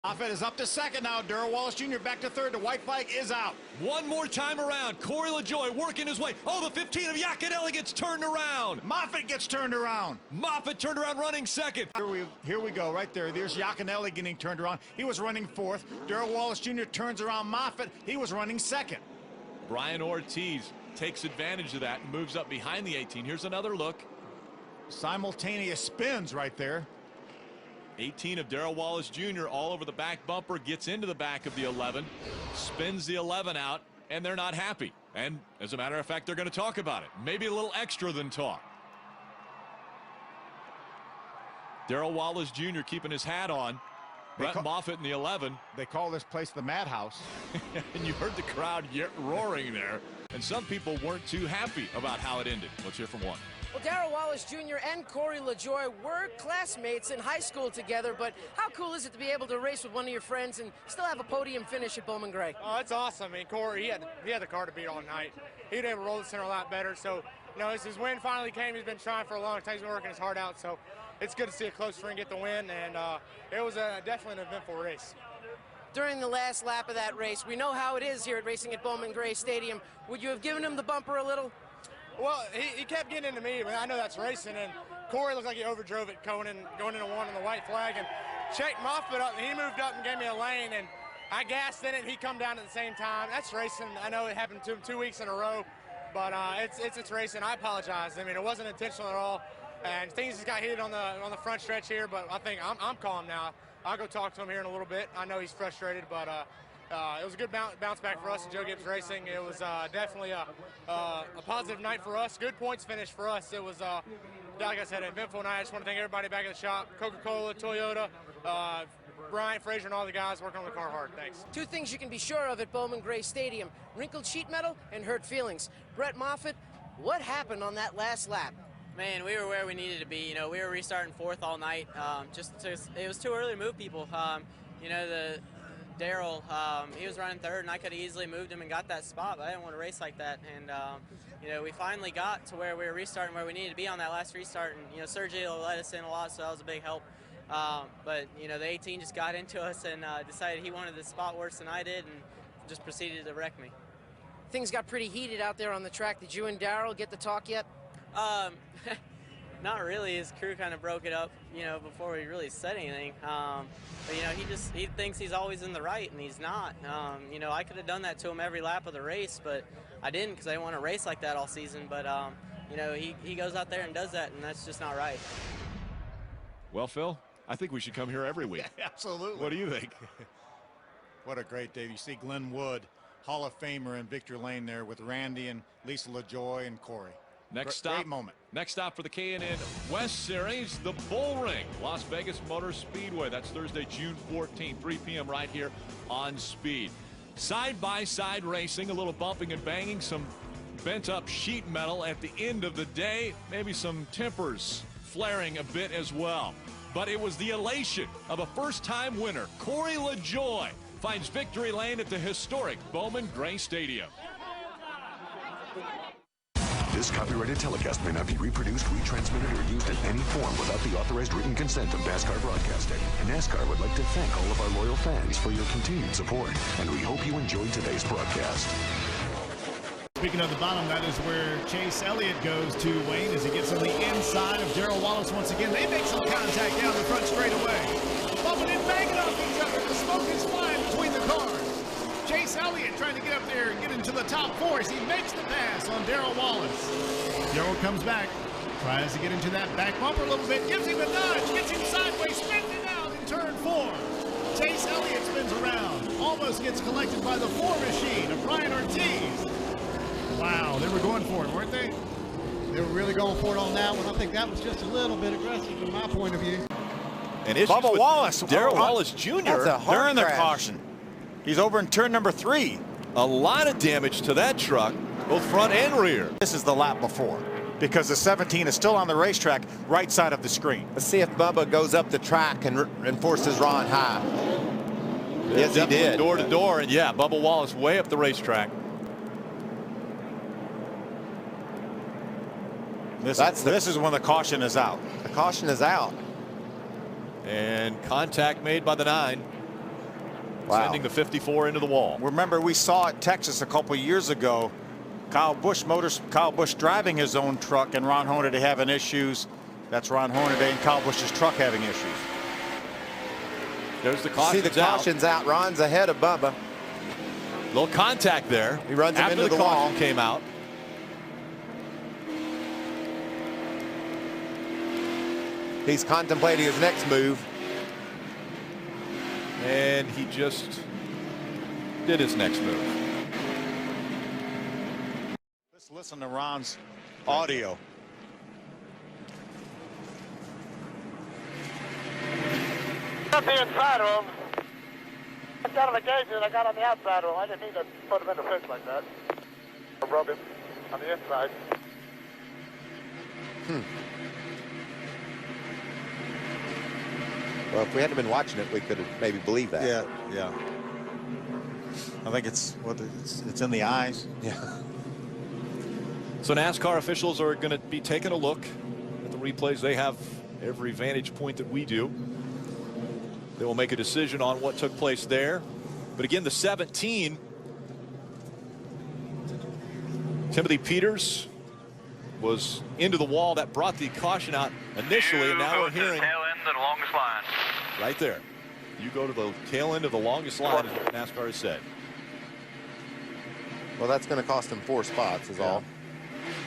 Moffett is up to second now. Darrell Wallace Jr. back to third. The white flag is out. One more time around. Corey LaJoie working his way. Oh, the 15 of Yaconelli gets turned around. Moffett gets turned around. Moffett turned around running second. Here we go right there. There's Yaconelli getting turned around. He was running fourth. Darrell Wallace Jr. turns around Moffett. He was running second. Brian Ortiz takes advantage of that and moves up behind the 18. Here's another look. Simultaneous spins right there. 18 of Darrell Wallace Jr. all over the back bumper, gets into the back of the 11, spins the 11 out, and they're not happy. And as a matter of fact, they're going to talk about it. Maybe a little extra than talk. Darrell Wallace Jr. keeping his hat on. Brett Moffitt in the 11. They call this place the Madhouse. And you heard the crowd roaring there. And some people weren't too happy about how it ended. Let's hear from one. Well, Darrell Wallace Jr. and Corey LaJoie were classmates in high school together, but how cool is it to be able to race with one of your friends and still have a podium finish at Bowman Gray? Oh, it's awesome. I mean, Corey, he had the car to beat all night. He was able to roll the center a lot better. So, you know, as his win finally came, he's been trying for a long time. He's been working his heart out. So it's good to see a close friend get the win, and it was definitely an eventful race. During the last lap of that race, we know how it is here at racing at Bowman Gray Stadium. Would you have given him the bumper a little? Well, he kept getting into me. I mean, I know that's racing, and Corey looked like he overdrove it going into one on the white flag, and checked Moffitt up, and he moved up and gave me a lane, and I gassed in it, and he come down at the same time. That's racing. I know it happened to him 2 weeks in a row, but it's racing. I apologize. I mean, it wasn't intentional at all, and things just got heated on the front stretch here, but I think I'm calm now. I'll go talk to him here in a little bit. I know he's frustrated, but it was a good bounce back for us at Joe Gibbs Racing. It was definitely a positive night for us. Good points finish for us. It was, like I said, an eventful night. I just want to thank everybody back at the shop, Coca-Cola, Toyota, Brian Frazier, and all the guys working on the car hard. Thanks. Two things you can be sure of at Bowman Gray Stadium: wrinkled sheet metal and hurt feelings. Brett Moffitt, what happened on that last lap? Man, we were where we needed to be. You know, we were restarting fourth all night. It was too early to move people. You know, Darrell, he was running third, and I could have easily moved him and got that spot, but I didn't want to race like that. And, you know, we finally got to where we were restarting where we needed to be on that last restart. And, you know, Sergio let us in a lot, so that was a big help. But, you know, the 18 just got into us and decided he wanted the spot worse than I did and just proceeded to wreck me. Things got pretty heated out there on the track. Did you and Darrell get to talk yet? Not really. His crew kind of broke it up, you know, before we really said anything. But, you know, he thinks he's always in the right, and he's not. You know, I could have done that to him every lap of the race, but I didn't because I didn't want to race like that all season. But, you know, he goes out there and does that, and that's just not right. Well, Phil, I think we should come here every week. Yeah, absolutely. What do you think? What a great day. You see Glenn Wood, Hall of Famer in Victory Lane there with Randy and Lisa LaJoie and Corey. Great moment. Next stop for the K&N West Series, the Bull Ring, Las Vegas Motor Speedway. That's Thursday, June 14th, 3 p.m. right here on Speed. Side-by-side racing, a little bumping and banging, some bent-up sheet metal at the end of the day, maybe some tempers flaring a bit as well. But it was the elation of a first-time winner. Corey LaJoie finds victory lane at the historic Bowman Gray Stadium. This copyrighted telecast may not be reproduced, retransmitted, or used in any form without the authorized written consent of NASCAR Broadcasting. And NASCAR would like to thank all of our loyal fans for your continued support, and we hope you enjoyed today's broadcast. Speaking of the bottom, that is where Chase Elliott goes to, Wayne, as he gets on the inside of Darrell Wallace once again. They make some contact down the front straightaway. Bumping and banging off each other. The smoke is flying between the cars. Chase Elliott trying to get up there and get into the top four as he makes the pass on Darrell Wallace. Darrell comes back, tries to get into that back bumper a little bit, gives him a nudge, gets him sideways, spinning out in turn 4. Chase Elliott spins around, almost gets collected by the 4 machine of Brian Ortiz. Wow, they were going for it, weren't they? They were really going for it on that one. I think that was just a little bit aggressive from my point of view. And Bubba Wallace, Darrell Wallace Jr. They're in their caution. He's over in turn number 3. A lot of damage to that truck, both front and rear. This is the lap before, because the 17 is still on the racetrack, right side of the screen. Let's see if Bubba goes up the track and forces Ron high. Yes, he did. Door to door, and yeah, Bubba Wallace way up the racetrack. This is when the caution is out. The caution is out. And contact made by the 9. sending the 54 into the wall. Remember, we saw at Texas a couple years ago, Kyle Busch driving his own truck and Ron Hornaday having issues. That's Ron Hornaday and Kyle Busch's truck having issues. There's the cautions. See the cautions out. Ron's ahead of Bubba. Little contact there. He runs him into the wall. Came out. He's contemplating his next move. And he just did his next move. Let's listen to Ron's audio. On the inside of him. I got on the gauge and I got on the outside of him. I didn't mean to put him in the fence like that. I rubbed him on the inside. Well, if we hadn't been watching it, we could have maybe believed that. Yeah. I think it's in the eyes. Yeah. So NASCAR officials are going to be taking a look at the replays. They have every vantage point that we do. They will make a decision on what took place there. But again, the 17, Timothy Peters was into the wall. That brought the caution out initially, and now we're hearing tail end of the longest line. right there. You go to the tail end of the longest line, as what NASCAR has said. Well, that's going to cost him 4 spots is all.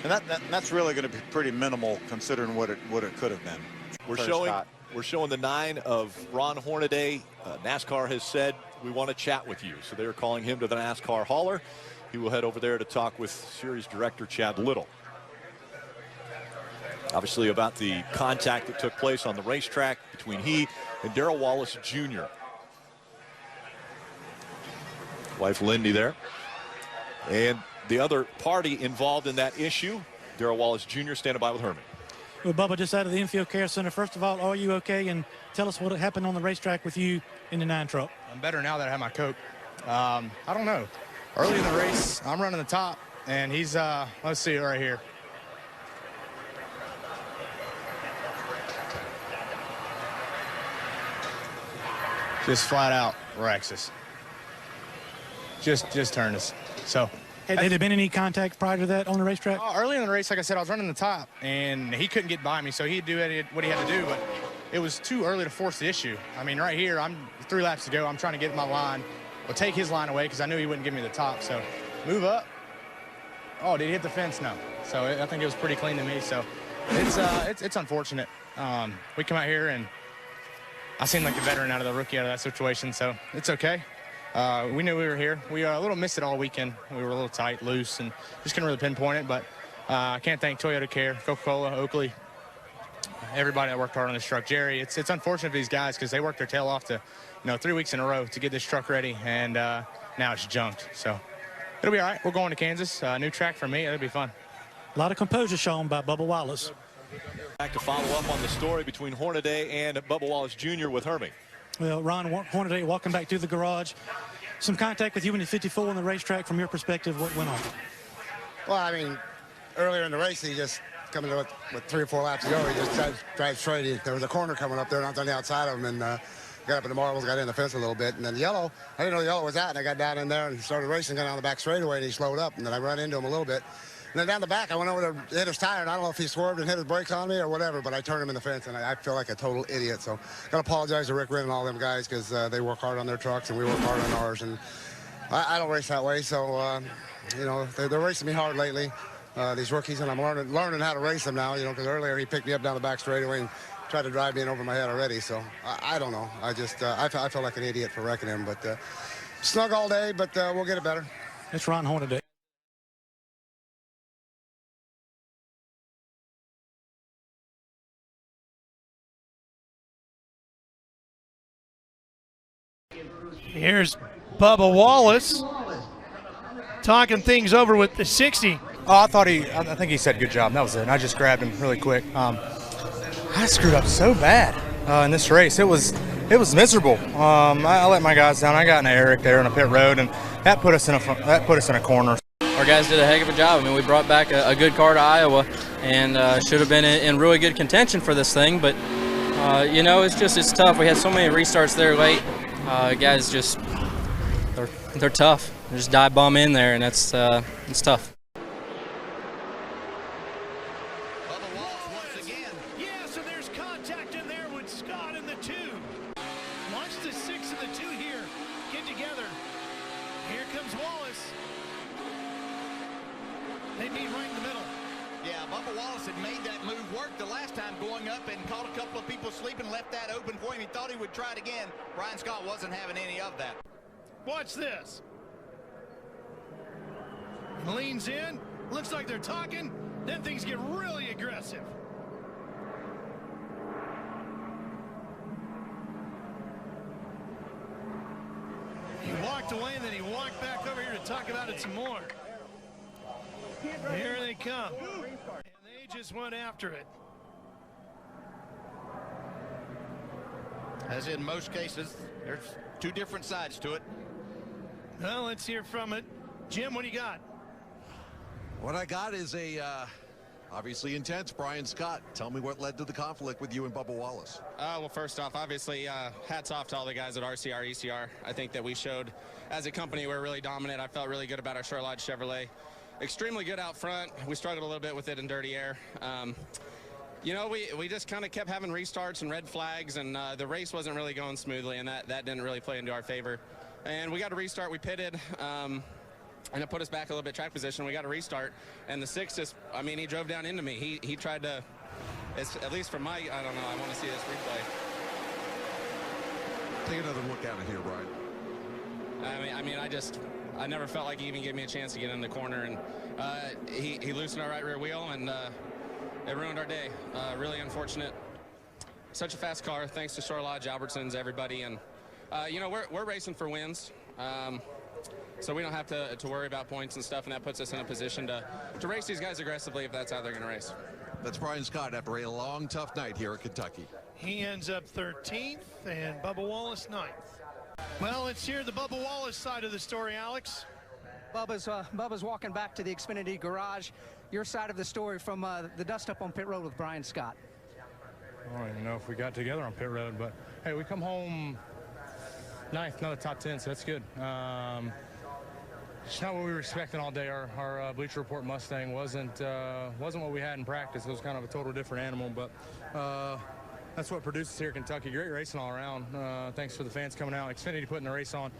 And that's really going to be pretty minimal considering what it could have been. We're showing the 9 of Ron Hornaday. NASCAR has said we want to chat with you, so they're calling him to the NASCAR hauler. He will head over there to talk with series director Chad Little. Obviously about the contact that took place on the racetrack between he and Darrell Wallace Jr. Wife Lindy there. And the other party involved in that issue, Darrell Wallace Jr. standing by with Herman. Well, Bubba, just out of the infield care center, first of all, are you okay? And tell us what happened on the racetrack with you in the 9 truck. I'm better now that I have my coat. I don't know. Early in the race, I'm running the top, and he's, let's see right here. Just flat out wrecks us. Just turned us. So. Had there been any contact prior to that on the racetrack? Early in the race, like I said, I was running the top, and he couldn't get by me, so he'd do what he had to do, but it was too early to force the issue. I mean, right here, I'm 3 laps to go. I'm trying to get my line. Well, take his line away because I knew he wouldn't give me the top, so move up. Oh, did he hit the fence? No. So I think it was pretty clean to me, so it's unfortunate. We come out here, and I seemed like the veteran out of the rookie out of that situation, so it's okay. We knew we were here. We a little missed it all weekend. We were a little tight, loose, and just couldn't really pinpoint it. But I can't thank Toyota Care, Coca-Cola, Oakley, everybody that worked hard on this truck. Jerry, it's unfortunate for these guys because they worked their tail off to, 3 weeks in a row to get this truck ready, and now it's junked. So it'll be all right. We're going to Kansas. New track for me. It'll be fun. A lot of composure shown by Bubba Wallace. Back to follow up on the story between Hornaday and Bubba Wallace Jr. with Hermie. Well, Ron Hornaday walking back to the garage. Some contact with you in the 54 on the racetrack. From your perspective, what went on? Well, I mean, earlier in the race, he just coming with 3 or 4 laps to go. He just drives straight. There was a corner coming up there, and I was on the outside of him, and got up in the marbles, got in the fence a little bit, and then yellow. I didn't know yellow was out, and I got down in there and started racing, got down the back straightaway, and he slowed up, and then I ran into him a little bit. And then down the back, I went over to hit his tire, and I don't know if he swerved and hit his brakes on me or whatever, but I turned him in the fence, and I feel like a total idiot. So got to apologize to Rick Rinn and all them guys because they work hard on their trucks, and we work hard on ours. And I don't race that way, so, they're racing me hard lately, these rookies, and I'm learning how to race them now, because earlier he picked me up down the back straightaway and tried to drive me in over my head already. So I don't know. I just I feel like an idiot for wrecking him, but snug all day, but we'll get it better. It's Ron Hornaday. Here's Bubba Wallace talking things over with the 60. Oh, I think he said good job. That was it. I just grabbed him really quick. I screwed up so bad in this race. It was miserable. I let my guys down. I got into Eric there on a pit road, and that put us in a corner. Our guys did a heck of a job. I mean, we brought back a good car to Iowa, and should have been in really good contention for this thing. But it's tough. We had so many restarts there late. Guys just they're tough. They just dive bomb in there, and it's tough. They meet right in the middle. Yeah, Bubba Wallace had made that move work the last time, going up and caught a couple of people sleeping, left that open for him. He thought he would try it again. Brian Scott wasn't having any of that. Watch this. Leans in. Looks like they're talking. Then things get really aggressive. He walked away, and then he walked back over here to talk about it some more. Here they come. And they just went after it. As in most cases, there's two different sides to it. Well, let's hear from it. Jim, what do you got? What I got is a obviously intense Brian Scott. Tell me what led to the conflict with you and Bubba Wallace. Well, first off, obviously, hats off to all the guys at RCR, ECR. I think that we showed, as a company, we're really dominant. I felt really good about our Short Lodge Chevrolet. Extremely good out front. We struggled a little bit with it in dirty air. You know, we just kind of kept having restarts and red flags, and the race wasn't really going smoothly, and that didn't really play into our favor. And we got a restart. We pitted, and it put us back a little bit track position. We got a restart, and the 6 just, I mean, he drove down into me. He tried to, at least from my, I don't know, I want to see this replay. Take another look at it here, Brian. I mean, I never felt like he even gave me a chance to get in the corner, and he loosened our right rear wheel, and it ruined our day. Really unfortunate. Such a fast car. Thanks to Shore Lodge, Albertsons, everybody, and you know, we're racing for wins, so we don't have to worry about points and stuff, and that puts us in a position to race these guys aggressively if that's how they're going to race. That's Brian Scott after a long, tough night here at Kentucky. He ends up 13th, and Bubba Wallace 9th. Well, let's hear the Bubba Wallace side of the story, Alex. Bubba's walking back to the Xfinity garage. Your side of the story from the dust-up on pit road with Brian Scott. I don't even know if we got together on pit road, but hey, we come home 9th, another top 10, so that's good. It's not what we were expecting all day. Our Bleacher Report Mustang wasn't what we had in practice. It was kind of a total different animal, but that's what produces here at Kentucky. Great racing all around. Thanks for the fans coming out. Xfinity putting the race on.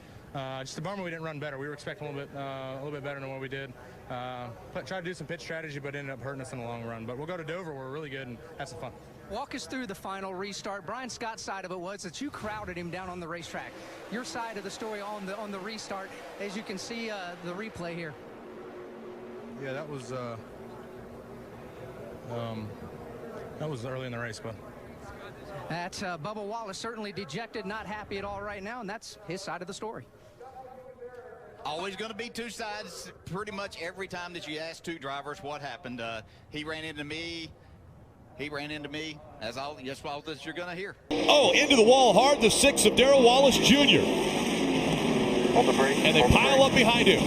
Just a bummer we didn't run better. We were expecting a little bit better than what we did. Tried to do some pitch strategy, but ended up hurting us in the long run. But we'll go to Dover. We're really good and have some fun. Walk us through the final restart. Brian Scott's side of it was that you crowded him down on the racetrack. Your side of the story on the restart, as you can see the replay here. Yeah, that was early in the race, but. That's Bubba Wallace, certainly dejected, not happy at all right now, and that's his side of the story. Always going to be two sides pretty much every time that you ask two drivers what happened. He ran into me. He ran into me. That's all that you're going to hear. Oh, into the wall hard, the 6 of Darrell Wallace Jr. Hold the brake. And they pile up behind him.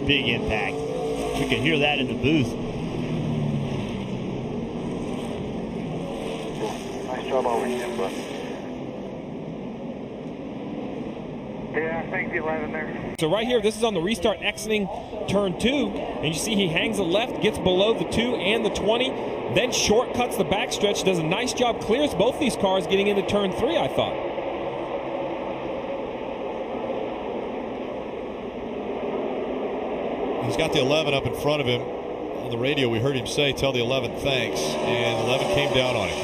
Big impact. We can hear that in the booth. Nice job over here, bud. Yeah, I think the 11 there. So right here, this is on the restart exiting turn 2, and you see he hangs a left, gets below the 2 and the 20, then shortcuts the backstretch, does a nice job, clears both these cars getting into turn 3, I thought. He's got the 11 up in front of him. On the radio, we heard him say, tell the 11 thanks, and 11 came down on him.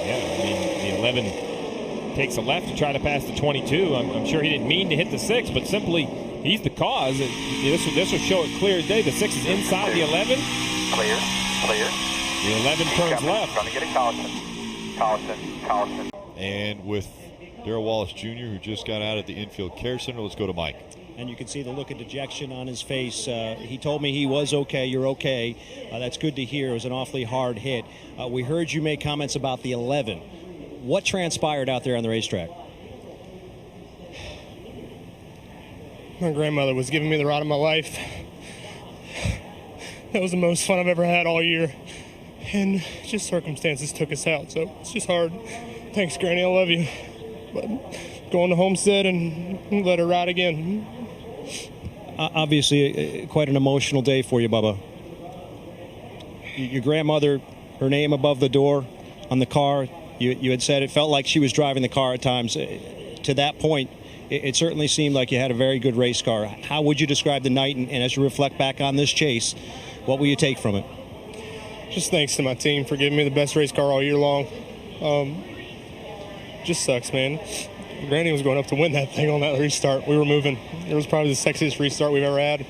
Yeah, I mean, the 11 takes a left to try to pass the 22. I'm sure he didn't mean to hit the 6, but simply he's the cause. This will show it clear as day. The 6 is inside the 11. Clear. The 11 turns left. Trying to get a Collison. And with Darrell Wallace Jr., who just got out at the infield care center, let's go to Mike. And you can see the look of dejection on his face. He told me he was okay. You're okay. That's good to hear. It was an awfully hard hit. We heard you make comments about the 11. What transpired out there on the racetrack? My grandmother was giving me the ride of my life. That was the most fun I've ever had all year. And just circumstances took us out, so it's just hard. Thanks, Granny. I love you. But going to Homestead and let her ride again. Obviously, quite an emotional day for you, Bubba. Your grandmother, her name above the door on the car, you had said it felt like she was driving the car at times. To that point, it certainly seemed like you had a very good race car. How would you describe the night, and as you reflect back on this chase, what will you take from it? Just thanks to my team for giving me the best race car all year long. Just sucks, man. Granny was going up to win that thing on that restart. We were moving. It was probably the sexiest restart we've ever had.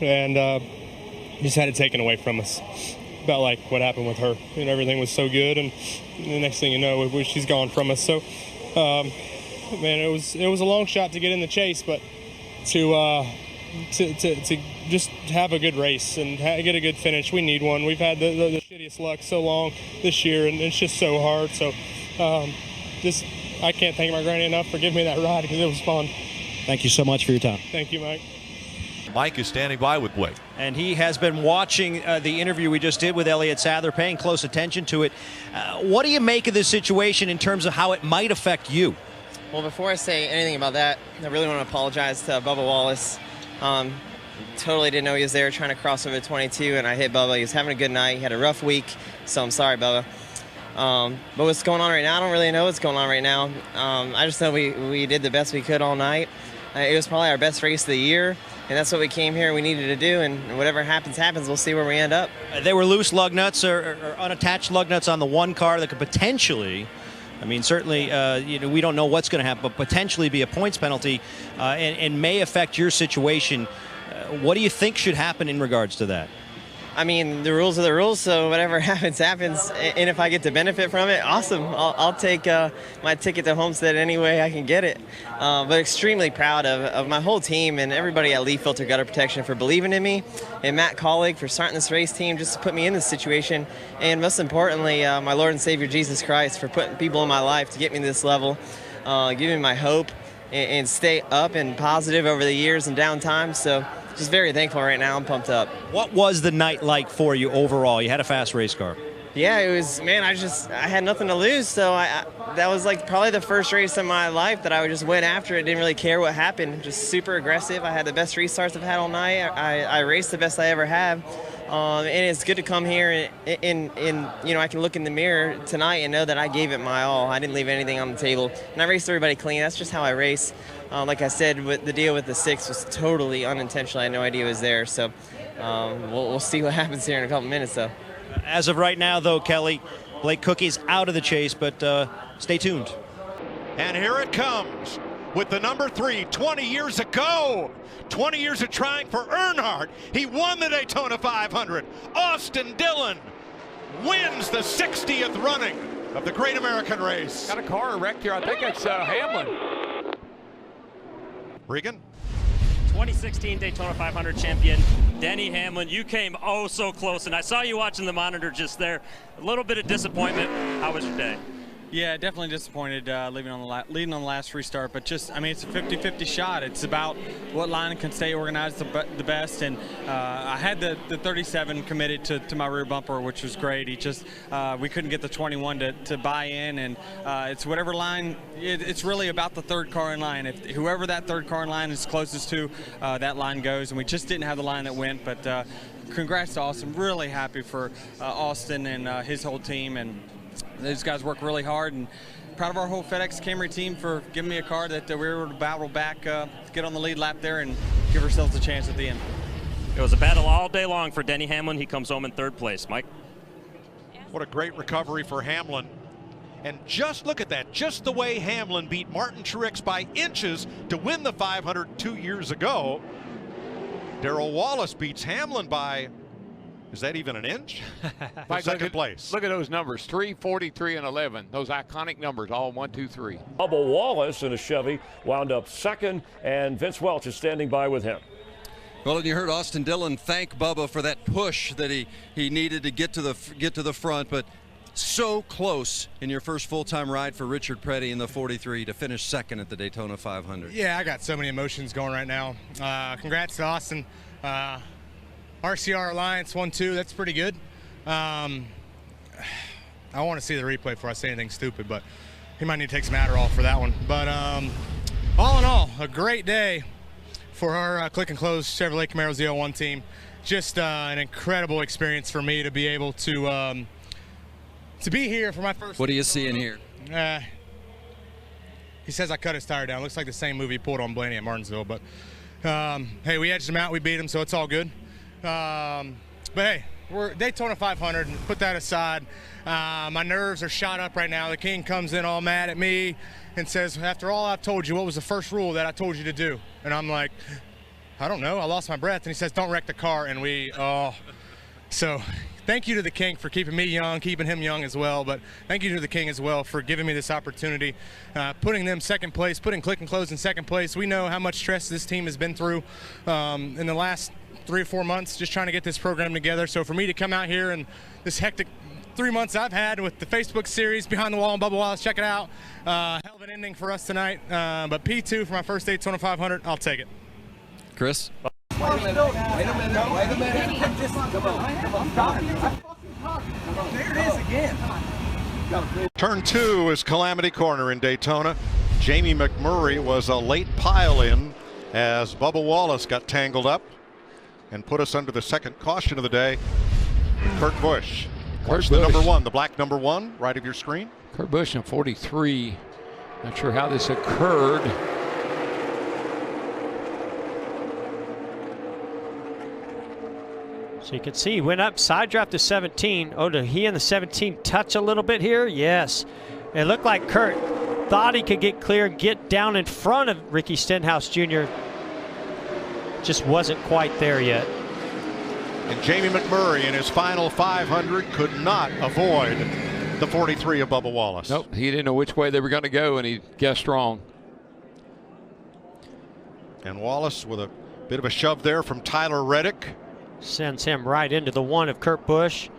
And just had it taken away from us. About like what happened with her. And everything was so good. And the next thing you know, she's gone from us. So, man, it was a long shot to get in the chase, but to just have a good race and get a good finish, we need one. We've had the shittiest luck so long this year, and it's just so hard. So, I can't thank my granny enough for giving me that ride because it was fun. Thank you so much for your time. Thank you, Mike. Mike is standing by with Blake. And he has been watching the interview we just did with Elliott Sadler, paying close attention to it. What do you make of this situation in terms of how it might affect you? Well, before I say anything about that, I really want to apologize to Bubba Wallace. Totally didn't know he was there trying to cross over 22, and I hit Bubba. He was having a good night. He had a rough week, so I'm sorry, Bubba. But what's going on right now, I don't really know what's going on right now. I just know we did the best we could all night. It was probably our best race of the year, and that's what we came here and we needed to do, and whatever happens, happens. We'll see where we end up. There were loose lug nuts or unattached lug nuts on the one car that could potentially, I mean, certainly, we don't know what's going to happen, but potentially be a points penalty and may affect your situation. What do you think should happen in regards to that? I mean, the rules are the rules, so whatever happens, happens. And if I get to benefit from it, awesome. I'll take my ticket to Homestead any way I can get it. But extremely proud of my whole team and everybody at Leaf Filter Gutter Protection for believing in me, and Matt Colleague for starting this race team just to put me in this situation. And most importantly, my Lord and Savior Jesus Christ for putting people in my life to get me to this level, giving me my hope, and stay up and positive over the years and down times. So just very thankful right now. I'm pumped up. What was the night like for you overall? You had a fast race car. Yeah, it was, man, I had nothing to lose, so that was like probably the first race of my life that I just went after it, didn't really care what happened, just super aggressive. I had the best restarts I've had all night. I raced the best I ever have. And it's good to come here and I can look in the mirror tonight and know that I gave it my all. I didn't leave anything on the table, and I raced everybody clean. That's just how I race. Like I said, the deal with the 6 was totally unintentional. I had no idea it was there, so we'll see what happens here in a couple minutes, though. As of right now, though, Kelly, Blake Cookie's out of the chase, but stay tuned. And here it comes with the number 3, 20 years ago. 20 years of trying for Earnhardt. He won the Daytona 500. Austin Dillon wins the 60th running of the Great American Race. Got a car wrecked here. I think it's Hamlin. Regan. 2016 Daytona 500 champion, Denny Hamlin. You came oh so close, and I saw you watching the monitor just there. A little bit of disappointment. How was your day? Yeah, definitely disappointed leading on the last restart, but just, I mean, it's a 50-50 shot. It's about what line can stay organized the best, and I had the 37 committed to my rear bumper, which was great. He just, we couldn't get the 21 to buy in, and it's whatever line, it's really about the third car in line. If whoever that third car in line is closest to, that line goes, and we just didn't have the line that went, but congrats to Austin. Really happy for Austin and his whole team, and those guys work really hard, and proud of our whole FedEx Camry team for giving me a car that we were able to battle back, get on the lead lap there, and give ourselves a chance at the end. It was a battle all day long for Denny Hamlin. He comes home in 3rd place. Mike? What a great recovery for Hamlin. And just look at that, just the way Hamlin beat Martin Truex by inches to win the 500 2 years ago. Darrell Wallace beats Hamlin by, is that even an inch? Mike, second place. Look at those numbers, 3, 43, and 11. Those iconic numbers, all 1, 2, 3. Bubba Wallace in a Chevy wound up 2nd, and Vince Welch is standing by with him. Well, and you heard Austin Dillon thank Bubba for that push that he needed to get to the front, but so close in your first full-time ride for Richard Petty in the 43 to finish 2nd at the Daytona 500. Yeah, I got so many emotions going right now. Congrats to Austin. RCR Alliance 1-2, that's pretty good. I want to see the replay before I say anything stupid, but he might need to take some Adderall for that one. But all in all, a great day for our Click and Close Chevrolet Camaro Z01 team. Just an incredible experience for me to be able to be here for my first. What do you see in here? He says I cut his tire down. Looks like the same movie he pulled on Blaney at Martinsville. But hey, we edged him out. We beat him, so it's all good. But hey, we're Daytona 500. And put that aside. My nerves are shot up right now. The king comes in all mad at me and says, after all I've told you, what was the first rule that I told you to do? And I'm like, I don't know. I lost my breath. And he says, don't wreck the car. And so thank you to the king for keeping me young, keeping him young as well. But thank you to the king as well for giving me this opportunity, putting them second place, putting Click and Close in second place. We know how much stress this team has been through in the last 3 or 4 months just trying to get this program together. So for me to come out here and this hectic 3 months I've had with the Facebook series Behind the Wall and Bubba Wallace, check it out. Hell of an ending for us tonight. But P2 for my first Daytona 500, I'll take it. Chris? Wait a minute. There it is again. Turn 2 is Calamity Corner in Daytona. Jamie McMurray was a late pile-in as Bubba Wallace got tangled up and put us under the second caution of the day. Kurt Busch. Where's the number 1? The black number 1, right of your screen? Kurt Busch in 43. Not sure how this occurred. So you can see he went up, side draft to 17. Oh, did he and the 17 touch a little bit here? Yes. It looked like Kurt thought he could get clear and get down in front of Ricky Stenhouse Jr. Just wasn't quite there yet. And Jamie McMurray in his final 500 could not avoid the 43 of Bubba Wallace. Nope, he didn't know which way they were going to go, and he guessed wrong. And Wallace with a bit of a shove there from Tyler Reddick. Sends him right into the 1 of Kurt Busch.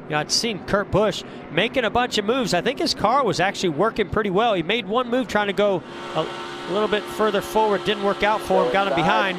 Yeah, I'd seen Kurt Busch making a bunch of moves. I think his car was actually working pretty well. He made one move trying to go a little bit further forward. Didn't work out for him. Got him behind.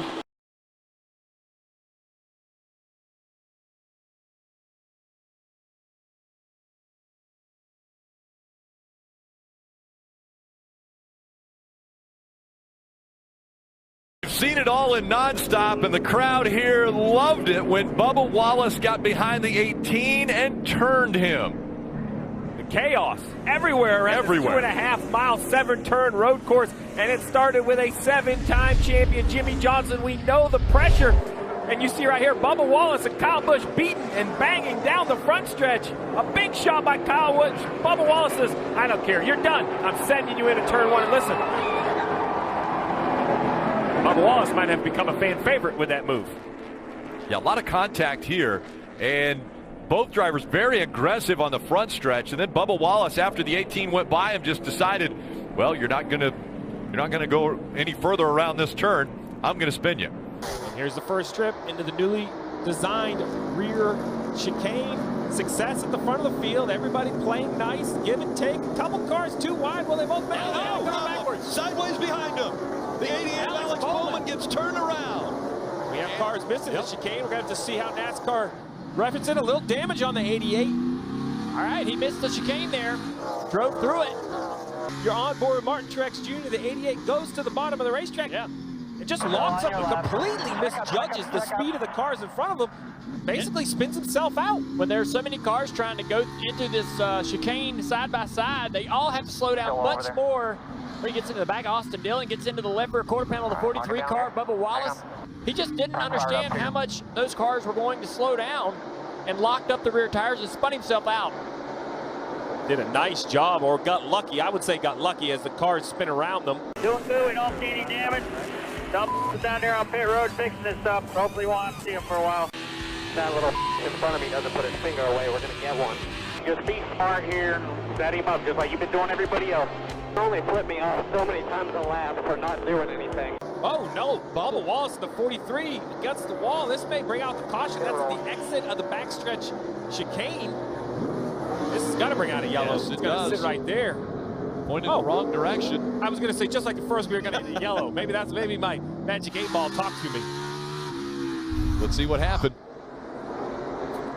Seen it all in nonstop, and the crowd here loved it when Bubba Wallace got behind the 18 and turned him. The chaos everywhere around the 2.5-mile 7-turn road course, and it started with a 7-time champion Jimmy Johnson. We know the pressure, and you see right here Bubba Wallace and Kyle Busch beating and banging down the front stretch. A big shot by Kyle Busch. Bubba Wallace says, I don't care, you're done. I'm sending you into turn 1, and listen. Bubba Wallace might have become a fan favorite with that move. Yeah, a lot of contact here, and both drivers very aggressive on the front stretch. And then Bubba Wallace, after the 18 went by him, just decided, well, you're not gonna go any further around this turn. I'm gonna spin you. And here's the first trip into the newly designed rear chicane. Success at the front of the field. Everybody playing nice, give and take. A couple cars too wide. Well, they both back going backwards. Sideways behind him. The 88 Alex Bowman gets turned around. We have cars missing the chicane. We're going to have to see how NASCAR referencing a little damage on the 88. All right, he missed the chicane there. Drove through it. You're on board with Martin Truex Jr. The 88 goes to the bottom of the racetrack. Yeah. It just locks up and completely misjudges the speed of the cars in front of him. Basically spins himself out. When there's so many cars trying to go into this chicane side by side, they all have to slow down much more. Where he gets into the back, Austin Dillon gets into the left rear quarter panel of the 43 car, Bubba Wallace. He just didn't understand how much those cars were going to slow down and locked up the rear tires and spun himself out. Did a nice job, or got lucky. I would say got lucky as the cars spin around them. Doing good, we don't see any damage. Dump down there on pit road fixing this stuff. Hopefully we won't see him for a while. That little in front of me doesn't put his finger away. We're going to get one. Just be smart here and set him up just like you've been doing everybody else. Only flipped me off so many times a lap for not doing anything. Oh no, Bubba Wallace, the 43, gets the wall. This may bring out the caution. That's at the exit of the backstretch chicane. This has got to bring out a yellow. Yes, it's going to sit right there. Pointing in the wrong direction. I was going to say, just like the first, we were going to get a yellow. Maybe my magic 8 ball talked to me. Let's see what happened.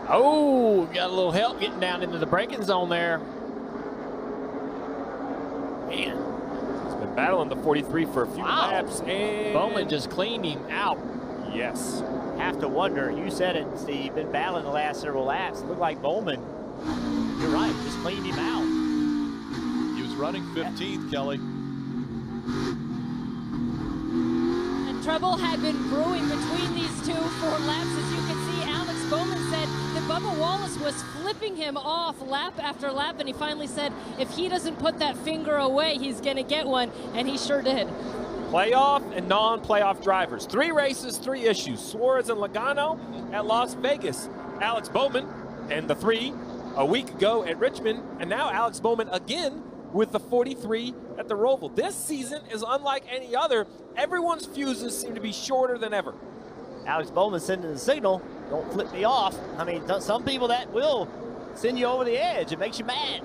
Oh, got a little help getting down into the braking zone there. Man, he's been battling the 43 for a few laps, and Bowman just cleaned him out. Yes. Have to wonder, you said it, Steve, been battling the last several laps. It looked like Bowman, you're right, just cleaned him out. He was running 15th, Kelly. And trouble had been brewing between these two for laps. As you can see, Alex Bowman said that Bubba Wallace was flipping him off lap after lap, and he finally said if he doesn't put that finger away, he's going to get one, and he sure did. Playoff and non-playoff drivers. 3 races, 3 issues. Suarez and Logano at Las Vegas. Alex Bowman and the 3 a week ago at Richmond, and now Alex Bowman again with the 43 at the Roval. This season is unlike any other. Everyone's fuses seem to be shorter than ever. Alex Bowman sending the signal, don't flip me off. I mean, some people that will send you over the edge. It makes you mad.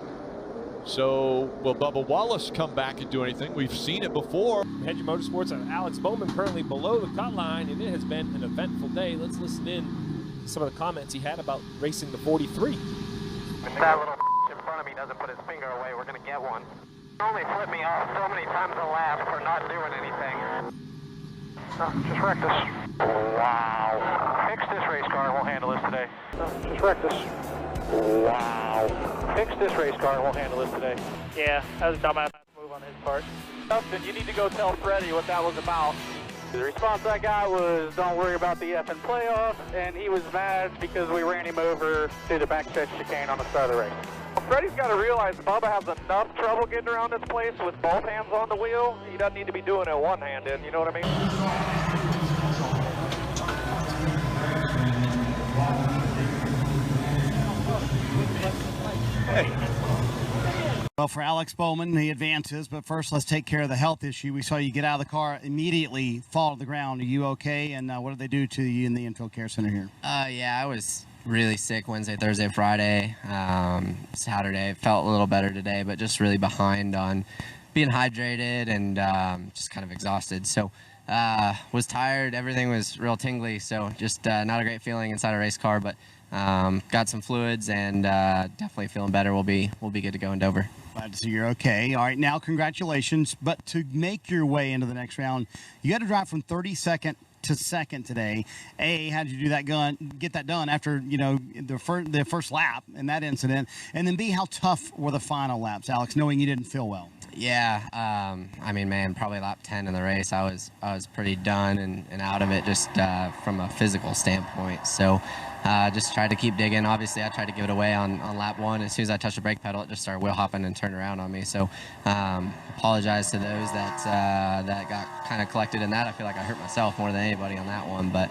So will Bubba Wallace come back and do anything? We've seen it before. Hedger Motorsports and Alex Bowman currently below the cut line, and it has been an eventful day. Let's listen in to some of the comments he had about racing the 43. If that little in front of me doesn't put his finger away, we're going to get one. Only flipped me off so many times a lap for not doing anything. Just wrecked us. Wow. Fix this race car, won't handle this today. Just wrecked us. Wow. Fix this race car, won't handle this today. Yeah, that was a dumbass move on his part. Dustin, you need to go tell Freddie what that was about. The response I got was, don't worry about the effing playoff, and he was mad because we ran him over to the backstretch chicane on the start of the race. Well, Freddie's got to realize Bubba has enough trouble getting around this place with both hands on the wheel. He doesn't need to be doing it one-handed, you know what I mean? Well, for Alex Bowman, he advances, but first let's take care of the health issue. We saw you get out of the car, immediately fall to the ground. Are you okay? And what did they do to you in the infield care center here? Yeah, I was really sick Wednesday, Thursday, Friday, Saturday. Felt a little better today, but just really behind on being hydrated and just kind of exhausted. So was tired. Everything was real tingly, so just not a great feeling inside a race car, but got some fluids and definitely feeling better. We'll be good to go in Dover. Glad to see you're okay. All right, now congratulations. But to make your way into the next round, you got to drive from 32nd to 2nd today. A, how did you do that? Get that done after the first lap in that incident? And then B, how tough were the final laps, Alex, knowing you didn't feel well? Yeah, I mean, man, probably lap 10 in the race, I was pretty done and out of it just from a physical standpoint. So just tried to keep digging. Obviously, I tried to give it away on lap 1. As soon as I touched the brake pedal, it just started wheel hopping and turned around on me. So apologize to those that got kind of collected in that. I feel like I hurt myself more than anybody on that one. But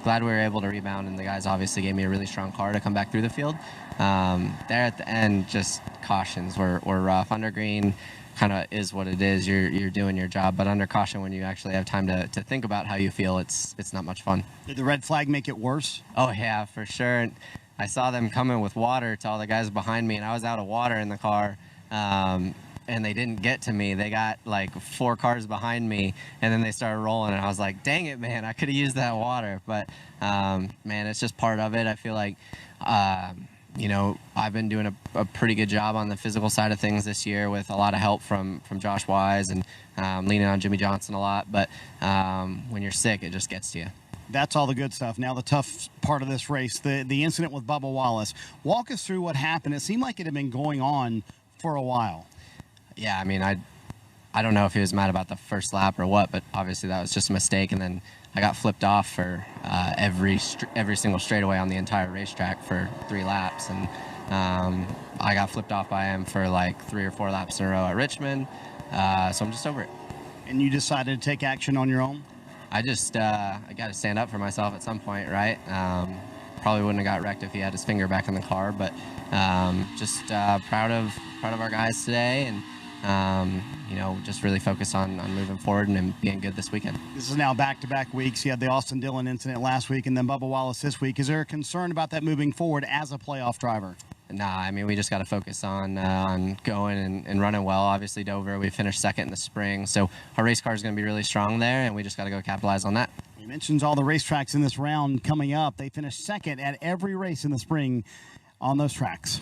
glad we were able to rebound, and the guys obviously gave me a really strong car to come back through the field. There at the end, just cautions were rough. Under green kind of is what it is. You're doing your job, but under caution, when you actually have time to think about how you feel, it's not much fun. Did the red flag make it worse? Oh yeah, for sure. And I saw them coming with water to all the guys behind me, and I was out of water in the car, and they didn't get to me. They got like 4 cars behind me, and then they started rolling, and I was like, dang it, man, I could have used that water. But man, it's just part of it. I feel like I've been doing a pretty good job on the physical side of things this year with a lot of help from Josh Wise and leaning on Jimmy Johnson a lot. But when you're sick, it just gets to you. That's all the good stuff. Now the tough part of this race, the incident with Bubba Wallace. Walk us through what happened. It seemed like it had been going on for a while. Yeah, I mean, I don't know if he was mad about the first lap or what, but obviously that was just a mistake. And then I got flipped off for every single straightaway on the entire racetrack for 3 laps, and I got flipped off by him for like 3 or 4 laps in a row at Richmond. So I'm just over it. And you decided to take action on your own? I got to stand up for myself at some point, right? Probably wouldn't have got wrecked if he had his finger back in the car, but just proud of our guys today, and just really focus on moving forward and being good this weekend. This is now back-to-back weeks. You had the Austin Dillon incident last week and then Bubba Wallace this week. Is there a concern about that moving forward as a playoff driver? Nah, I mean, we just got to focus on going and running well. Obviously, Dover, we finished 2nd in the spring, so our race car is going to be really strong there, and we just got to go capitalize on that. He mentions all the racetracks in this round coming up. They finished second at every race in the spring on those tracks.